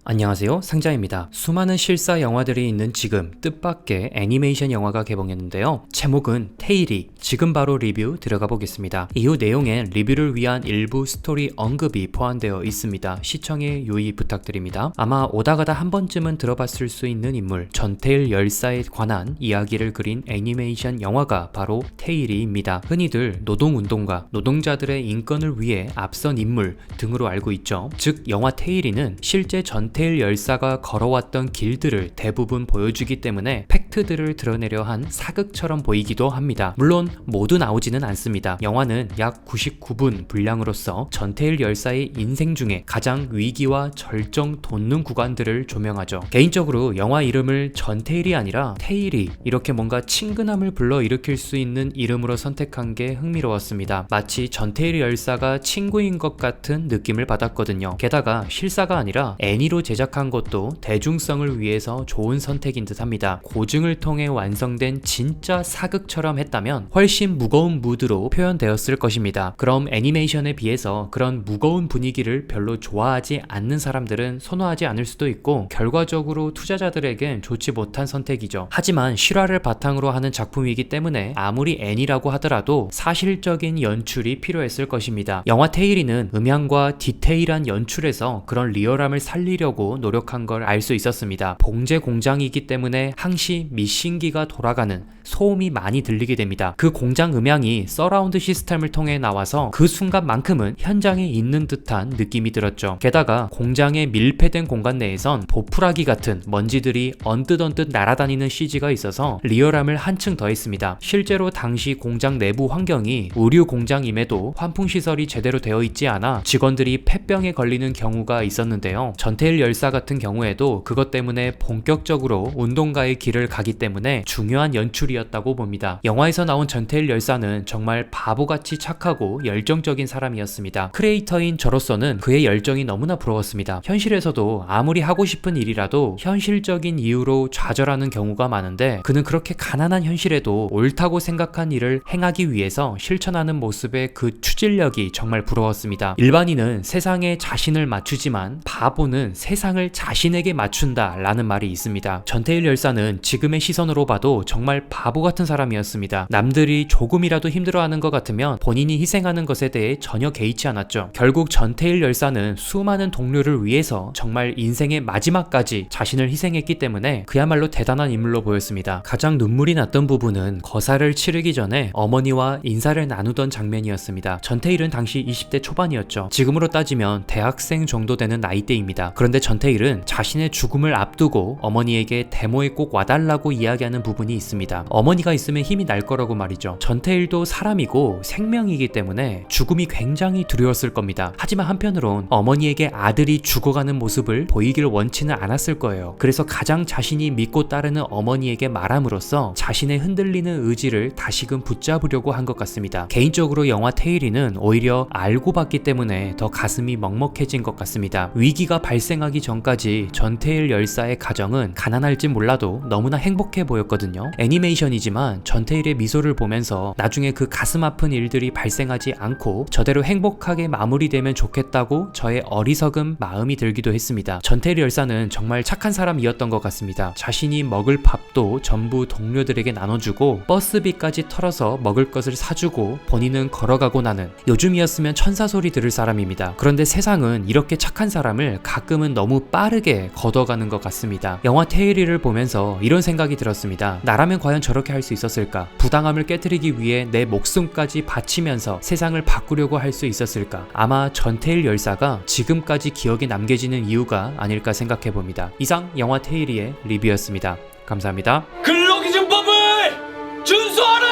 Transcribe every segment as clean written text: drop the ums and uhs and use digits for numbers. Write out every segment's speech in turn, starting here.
안녕하세요, 상자입니다. 수많은 실사 영화들이 있는 지금 뜻밖의 애니메이션 영화가 개봉했는데요. 제목은 테일이. 지금 바로 리뷰 들어가 보겠습니다. 이후 내용엔 리뷰를 위한 일부 스토리 언급이 포함되어 있습니다. 시청에 유의 부탁드립니다. 아마 오다가다 한 번쯤은 들어봤을 수 있는 인물 전태일 열사에 관한 이야기를 그린 애니메이션 영화가 바로 테일이입니다. 흔히들 노동운동가, 노동자들의 인권을 위해 앞선 인물 등으로 알고 있죠. 즉 영화 테일이는 실제 전태일 열사가 걸어왔던 길들을 대부분 보여주기 때문에 팩트들을 드러내려 한 사극처럼 보이기도 합니다. 물론 모두 나오지는 않습니다. 영화는 약 99분 분량으로서 전태일 열사의 인생 중에 가장 위기와 절정 돋는 구간들을 조명하죠. 개인적으로 영화 이름을 전태일이 아니라 테일이 이렇게 뭔가 친근함을 불러일으킬 수 있는 이름으로 선택한 게 흥미로웠습니다. 마치 전태일 열사가 친구인 것 같은 느낌을 받았거든요. 게다가 실사가 아니라 애니로 제작한 것도 대중성을 위해서 좋은 선택인 듯 합니다. 고증을 통해 완성된 진짜 사극처럼 했다면 훨씬 무거운 무드로 표현되었을 것입니다. 그럼 애니메이션에 비해서 그런 무거운 분위기를 별로 좋아하지 않는 사람들은 선호하지 않을 수도 있고 결과적으로 투자자들에겐 좋지 못한 선택이죠. 하지만 실화를 바탕으로 하는 작품이기 때문에 아무리 애니라고 하더라도 사실적인 연출이 필요했을 것입니다. 영화 테일이는 음향과 디테일한 연출에서 그런 리얼함을 살리려고 노력한 걸 알 수 있었습니다. 봉제 공장이기 때문에 항시 미신기가 돌아가는 소음이 많이 들리게 됩니다. 그 공장 음향이 서라운드 시스템을 통해 나와서 그 순간만큼은 현장에 있는 듯한 느낌이 들었죠. 게다가 공장의 밀폐된 공간 내에선 보풀하기 같은 먼지들이 언뜻 날아다니는 CG가 있어서 리얼함을 한층 더했습니다. 실제로 당시 공장 내부 환경이 의류 공장임에도 환풍시설이 제대로 되어 있지 않아 직원들이 폐병에 걸리는 경우가 있었는데요. 전태일 열사 같은 경우에도 그것 때문에 본격적으로 운동가의 길을 가기 때문에 중요한 연출이었다고 봅니다. 영화에서 나온 전태일 열사는 정말 바보같이 착하고 열정적인 사람이었습니다. 크리에이터인 저로서는 그의 열정이 너무나 부러웠습니다. 현실에서도 아무리 하고 싶은 일이라도 현실적인 이유로 좌절하는 경우가 많은데 그는 그렇게 가난한 현실에도 옳다고 생각한 일을 행하기 위해서 실천하는 모습의 그 추진력이 정말 부러웠습니다. 일반인은 세상에 자신을 맞추지만 바보는 세상을 자신에게 맞춘다 라는 말이 있습니다. 전태일 열사는 지금의 시선으로 봐도 정말 바보 같은 사람이었습니다. 남들이 조금이라도 힘들어하는 것 같으면 본인이 희생하는 것에 대해 전혀 개의치 않았죠. 결국 전태일 열사는 수많은 동료를 위해서 정말 인생의 마지막까지 자신을 희생했기 때문에 그야말로 대단한 인물로 보였습니다. 가장 눈물이 났던 부분은 거사를 치르기 전에 어머니와 인사를 나누던 장면이었습니다. 전태일은 당시 20대 초반이었죠. 지금으로 따지면 대학생 정도 되는 나이대입니다. 그런데 전태일은 자신의 죽음을 앞두고 어머니에게 데모에 꼭 와달라고 이야기하는 부분이 있습니다. 어머니가 있으면 힘이 날 거라고 말이죠. 전태일도 사람이고 생명이기 때문에 죽음이 굉장히 두려웠을 겁니다. 하지만 한편으론 어머니에게 아들이 죽어가는 모습을 보이길 원치는 않았을 거예요. 그래서 가장 자신이 믿고 따르는 어머니에게 말함으로써 자신의 흔들리는 의지를 다시금 붙잡으려고 한 것 같습니다. 개인적으로 영화 테일이는 오히려 알고 봤기 때문에 더 가슴이 먹먹해진 것 같습니다. 위기가 발생하기 전까지 전태일 열사의 가정은 가난할진 몰라도 너무나 행복해 보였거든요. 애니메이션이지만 전태일의 미소를 보면서 나중에 그 가슴 아픈 일들이 발생하지 않고 저대로 행복하게 마무리되면 좋겠다고 저의 어리석은 마음이 들기도 했습니다. 전태일 열사는 정말 착한 사람이었던 것 같습니다. 자신이 먹을 밥도 전부 동료들에게 나눠주고 버스비까지 털어서 먹을 것을 사주고 본인은 걸어가고 나는 요즘이었으면 천사 소리 들을 사람입니다. 그런데 세상은 이렇게 착한 사람을 가끔은 너무 빠르게 걷어가는 것 같습니다. 영화 테일이를 보면서 이런 생각이 들었습니다. 나라면 과연 저렇게 할 수 있었을까? 부당함을 깨트리기 위해 내 목숨까지 바치면서 세상을 바꾸려고 할 수 있었을까? 아마 전태일 열사가 지금까지 기억에 남겨지는 이유가 아닐까 생각해 봅니다. 이상 영화 테일이의 리뷰였습니다. 감사합니다. 근로기준법을 준수하라!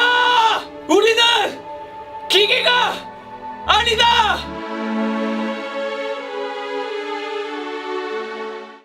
우리는 기계가 아니다!